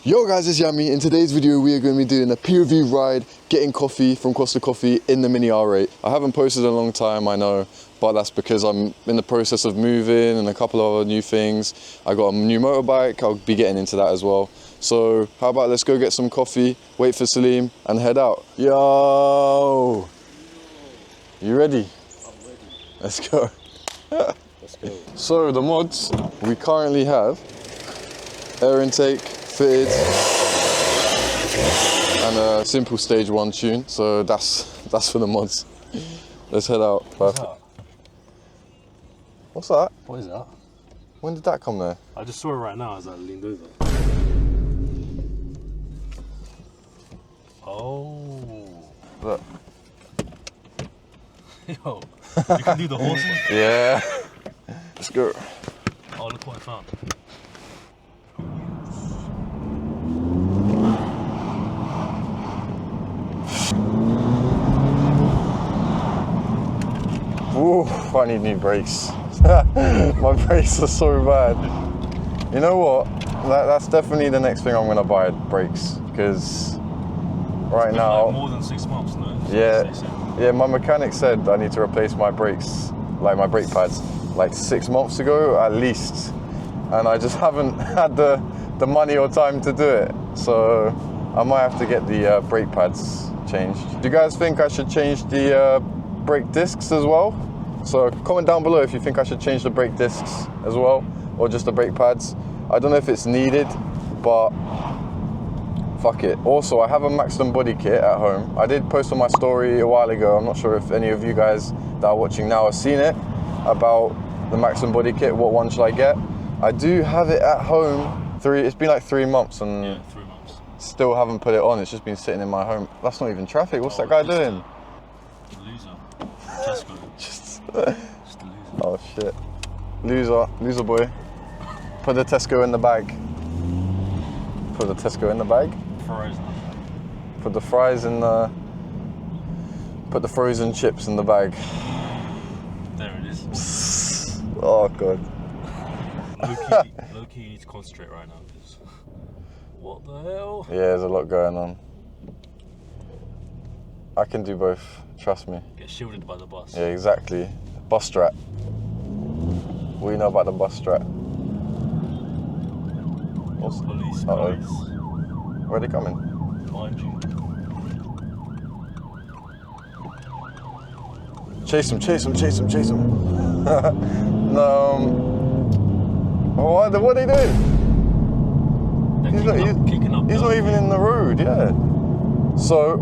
Yo guys, it's Yami. In today's video we are going to be doing a POV ride, getting coffee from Costa Coffee in the Mini R8. I haven't posted in a long time, I know, but that's because I'm in the process of moving and a couple of other new things. I got a new motorbike, I'll be getting into that as well. So how about let's go get some coffee, wait for Salim and head out. Yo! You ready? I'm ready. Let's go. Let's go. So the mods, we currently have air intake fitted and a simple stage 1 tune, so that's for the mods. Let's head out. Perfect. What's that? What is that? When did that come there? I just saw it right now as I leaned over. Oh. Look. Yo, you can do the horse one? Yeah. Let's go. Oh, look what I found. Ooh, I need new brakes. My brakes are so bad. You know what? That's definitely the next thing I'm gonna buy, brakes, because right now. Like more than 6 months, no? Yeah, my mechanic said I need to replace my brakes, like my brake pads, like 6 months ago at least, and I just haven't had the money or time to do it. So I might have to get the brake pads changed. Do you guys think I should change the brake discs as well? So comment down below if you think I should change the brake discs as well, or just the brake pads. I don't know if it's needed, but fuck it. Also, I have a Maxton body kit at home. I did post on my story a while ago. I'm not sure if any of you guys that are watching now have seen it, about the Maxton body kit. What one should I get? I do have it at home. It's been like 3 months and yeah, 3 months. Still haven't put it on. It's just been sitting in my home. That's not even traffic. What's that guy doing? Loser. Tesco. Just a loser. Oh shit. Loser boy. Put the Tesco in the bag. Put the Tesco in the bag. Fries. Put the fries in the. Put the frozen chips in the bag. There it is. Oh god. Low-key, you need to concentrate right now. Because what the hell? Yeah, there's a lot going on. I can do both. Trust me. Get shielded by the bus. Yeah, exactly. Bus strat. What do you know about the bus strat? What's Police. Where are they coming? Mind you. Chase him. No. What are they doing? He's not even in the road, yeah. So,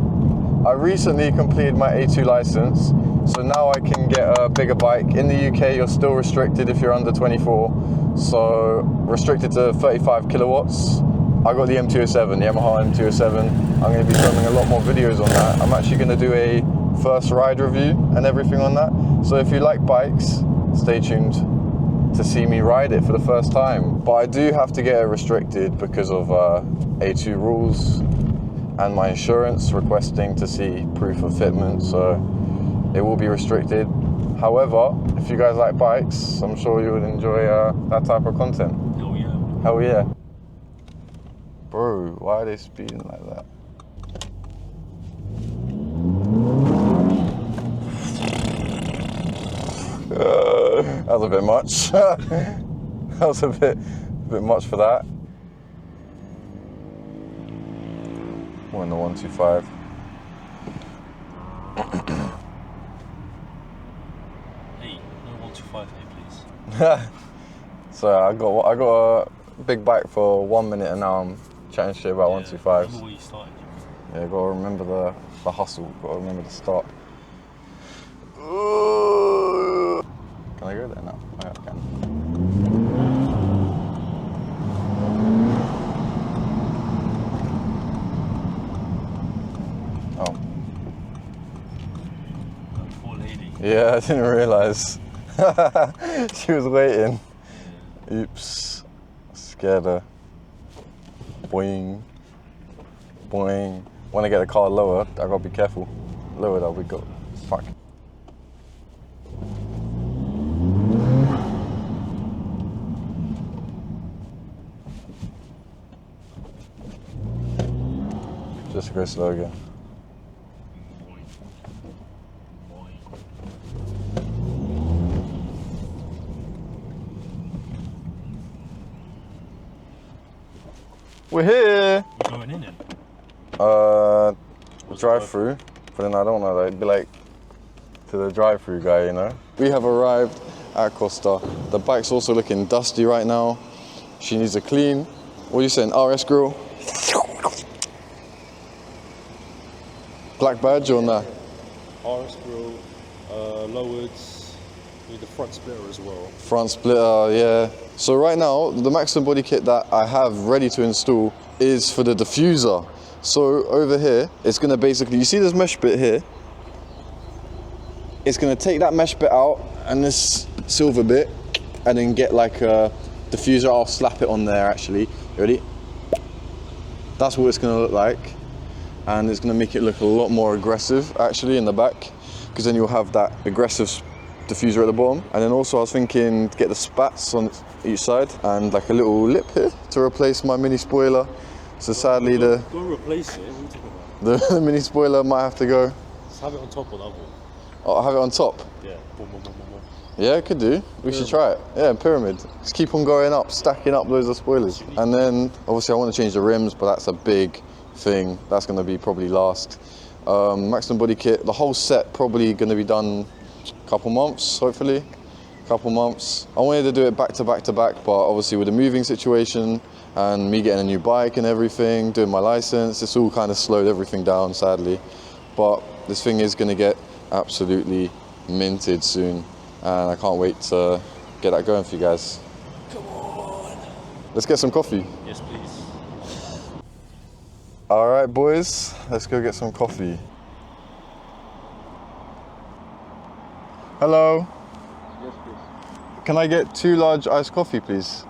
I recently completed my A2 license, so now I can get a bigger bike. In the UK, you're still restricted if you're under 24, so restricted to 35 kilowatts. I got the M207, the Yamaha M207. I'm going to be filming a lot more videos on that. I'm actually going to do a first ride review and everything on that. So if you like bikes, stay tuned to see me ride it for the first time. But I do have to get it restricted because of A2 rules and my insurance requesting to see proof of fitment, so it will be restricted. However, if you guys like bikes, I'm sure you would enjoy that type of content. Hell yeah. Hell yeah. Bro, why are they speeding like that? That was a bit much. That was a bit much for that. We're in the 125. Hey, no 125 here, please. So I got a big bike for 1 minute and now I'm chatting shit about 125s. Remember where you started. Yeah, gotta remember the hustle, gotta remember the start. Can I go there now? Yeah, I can. Oh. That poor lady. Yeah, I didn't realise. She was waiting. Yeah. Oops. Scared her. Boing. Boing. When I get the car lower, I gotta be careful. Lower that we go. Fuck. Just go slow again. We're here! We're going in it? Drive-through. But then I don't know, it'd be like to the drive-through guy, you know? We have arrived at Costa. The bike's also looking dusty right now. She needs a clean. What are you saying, RS grill? Black badge or nah? RS grill, lowards, need the front splitter as well. Front splitter, yeah. So right now, the maximum body kit that I have ready to install is for the diffuser. So over here, it's gonna basically, you see this mesh bit here? It's gonna take that mesh bit out and this silver bit, and then get like a diffuser. I'll slap it on there actually. You ready? That's what it's gonna look like. And it's gonna make it look a lot more aggressive actually in the back, because then you'll have that aggressive diffuser at the bottom. And then also I was thinking to get the spats on each side and like a little lip here to replace my mini spoiler. So sadly Don't replace it, what are you talking about? the mini spoiler might have to go. Just have it on top of the other one. Oh, I'll have it on top? Yeah, boom, boom, boom, boom, boom. Yeah, could do. We should try it. Yeah, pyramid. Just keep on going up, stacking up loads of spoilers. And then obviously I want to change the rims, but that's a big thing. That's going to be probably last. Maximum body kit, the whole set probably going to be done a couple months, hopefully. Couple months. I wanted to do it back to back to back, but obviously with the moving situation and me getting a new bike and everything, doing my license, it's all kind of slowed everything down, sadly. But this thing is going to get absolutely minted soon, and I can't wait to get that going for you guys. Come on. Let's get some coffee. Yes, please. All right, boys, let's go get some coffee. Hello. Yes, please. Can I get 2 large iced coffee, please?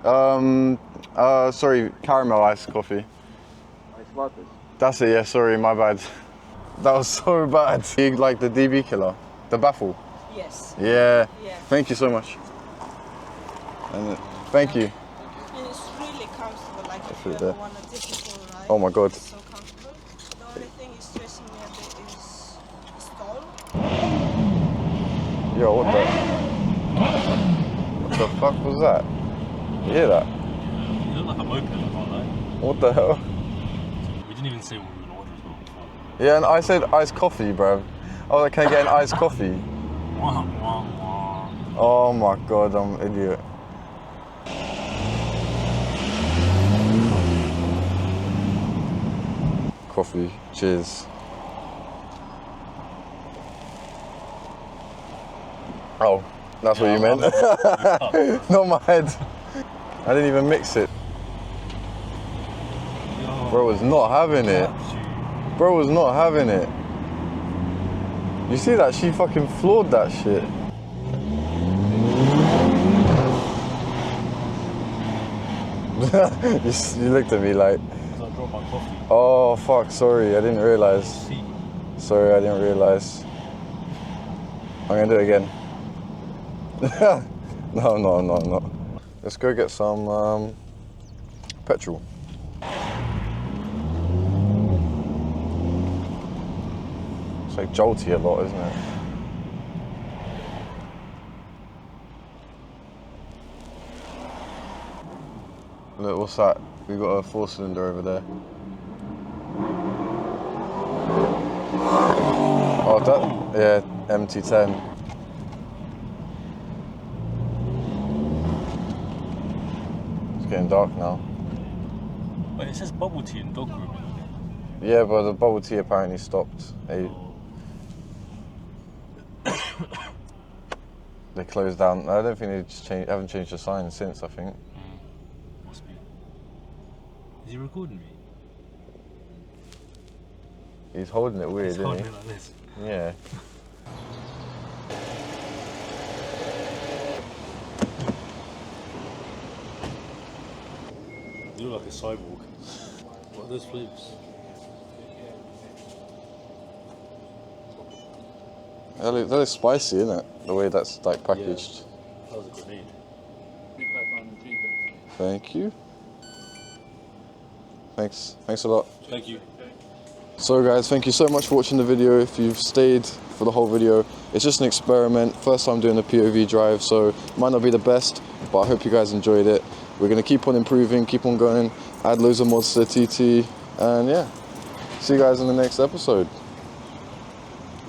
Sorry, caramel iced coffee. Ice lattes. That's it, yeah, sorry, my bad. That was so bad. You like the DB killer? The baffle? Yes. Yeah. Yeah. Thank you so much. And thank you. And it's really comfortable, like if feel you that. ever want to take it for a ride. Oh my God. It's so comfortable. The only thing is stressing me a bit is the stall. Yo, what the fuck was that? You hear that? You look like a moped, I can't lie. What the hell? We didn't even say what we were going to order as well before. Yeah, and I said iced coffee, bruv. I was like, can I get an iced coffee? Wah, wah, wah. Oh my God, I'm an idiot. Coffee, cheers. Oh, that's what you meant? Not my head. I didn't even mix it. Bro was not having it. Bro was not having it. You see that? She fucking floored that shit. you looked at me like, I dropped my coffee. oh fuck, sorry, I didn't realise. Sorry, I didn't realise. I'm gonna do it again. No. Let's go get some petrol. It's like jolty a lot, isn't it? Look, what's that? We've got a 4-cylinder over there. Oh, that? Yeah, MT10. It's getting dark now. Wait, it says bubble tea and dog grooming. Yeah, but the bubble tea apparently stopped. They closed down. I don't think they just haven't changed the sign since, I think. Must be. Is he recording me? He's holding it weird, He's isn't holding he? it like this. Yeah. You look like a cyborg. What are those flips? That looks spicy, isn't it? The way that's like packaged. Yeah. That was a grenade. Thank you. Thanks a lot. Thank you. So guys, thank you so much for watching the video. If you've stayed for the whole video, it's just an experiment. First time doing a POV drive, so it might not be the best, but I hope you guys enjoyed it. We're going to keep on improving, keep on going, add loads of mods to the TT, and yeah, see you guys in the next episode.